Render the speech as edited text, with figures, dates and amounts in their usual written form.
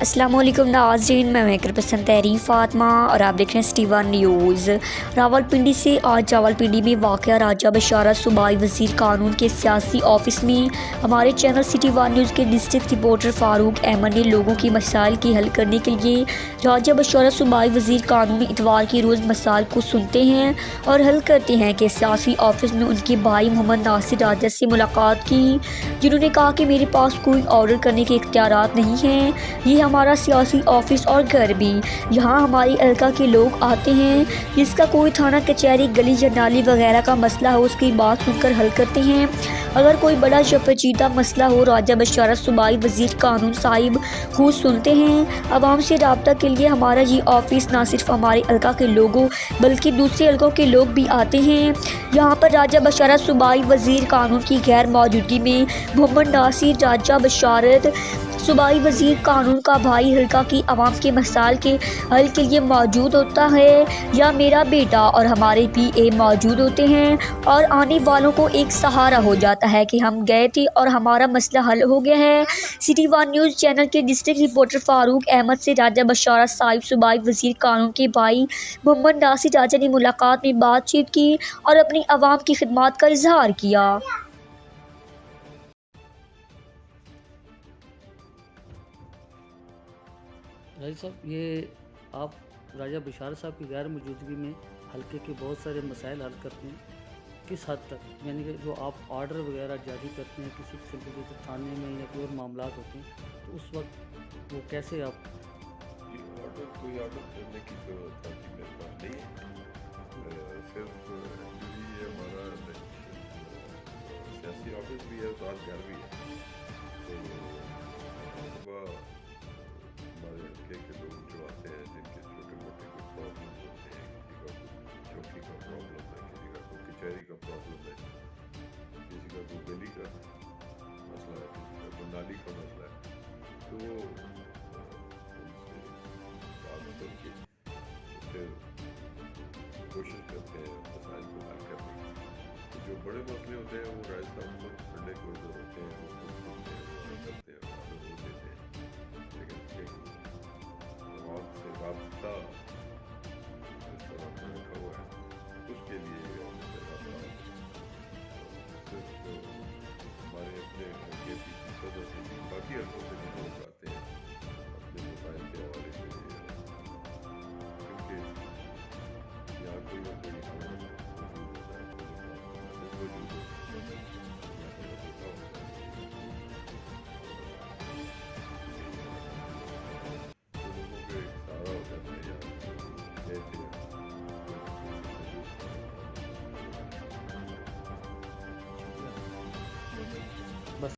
अस्सलाम वालेकुम नाज़रीन, मैं मेकर पसंद तहरीन फ़ातिमा और आप देख रहे हैं सिटी वन न्यूज़। रावलपिंडी से आज रावलपिंडी में वाक़या राजा बशारत सूबाई वज़ीर कानून के सियासी ऑफिस में हमारे चैनल सिटी वन न्यूज़ के डिस्ट्रिक्ट रिपोर्टर फ़ारूक अहमद ने लोगों की मसाइल की हल करने के लिए राजा बशारत सूबाई वज़ीर कानून इतवार के रोज़ मसाइल को सुनते हैं और हल करते हैं कि सियासी ऑफिस में उनके भाई मोहम्मद नासिर राजा से मुलाकात की, जिन्होंने कहा कि मेरे पास कोई ऑर्डर करने के इख्तियारात नहीं हैं, ये हमारा सियासी ऑफिस और घर भी, यहाँ हमारी इलाका के लोग आते हैं, जिसका कोई थाना कचहरी गली या नाली वगैरह का मसला हो उसकी बात सुनकर हल करते हैं। अगर कोई बड़ा या पेचीदा मसला हो राजा बशारत सूबाई वज़ीर कानून साहिब खुद सुनते हैं। आवाम से रब्ता के लिए हमारा ये ऑफिस ना सिर्फ हमारे इलाका के लोगों बल्कि दूसरे इलाकों के लोग भी आते हैं। यहाँ पर राजा बशारत सूबाई वज़ीर कानून की गैर मौजूदगी में मोहम्मद नासिर राजा बशारत सूबाई वज़ीर कानून का भाई हल्का की आवाम के मसाइल के हल के लिए मौजूद होता है, या मेरा बेटा और हमारे PA मौजूद होते हैं और आने वालों को एक सहारा हो जाता है कि हम गए थे और हमारा मसला हल हो गया है। सिटी वन न्यूज़ चैनल के डिस्ट्रिक्ट रिपोर्टर फ़ारूक अहमद से राजा बशारत साहिब सूबाई वज़ीर कानून के भाई मोहम्मद नासिर राजा ने मुलाकात में बातचीत की और अपनी आवाम की खिदमत का इजहार किया। राजा साहब, ये आप राजा बशारत साहब की गैर मौजूदगी में हल्के के बहुत सारे मसाइल हल करते हैं, किस हद तक? यानी कि जो आप ऑर्डर वगैरह जारी करते हैं किसी किस्म के जैसे थाने में या कोई और मामला होते हैं, तो उस वक्त वो कैसे आप? कोई ऑर्डर करने की तो अथॉरिटी मेरे पास नहीं है। सिर्फ एक्चुअली ये हमारा सियासी ऑफिस भी है, साथ घर भी है। तो सुबह हमारे हल्के के लोग जो आते हैं जिनके छोटे मोटे कोई प्रॉब्लम होते हैं, किसी का कोई चौकी का प्रॉब्लम है, किसी का कोई कचहरी का प्रॉब्लम है, किसी का कोई गली का मसला है, किसी का कोई नाली का मसला है, तो वो उनसे बात करके फिर कोशिश करते हैं मसाइल को हल करने की। तो जो बड़े मसले होते हैं वो राजस्थान को संडे को जो होते हैं वो खुद सुनते हैं, वो हल करते हैं, ऑर्डर वो देते हैं। लेकिन एक आवाम से रब्ता जिस तरह हमने रखा हुआ है उसके लिए ये ऑफिस है रब्ता सिर्फ हमारे अपने हल्के की वजह से नहीं, बाकी हल्कों से भी लोग आते हैं अपने मसाइल के हवाले से, क्योंकि यहाँ कोई ना कोई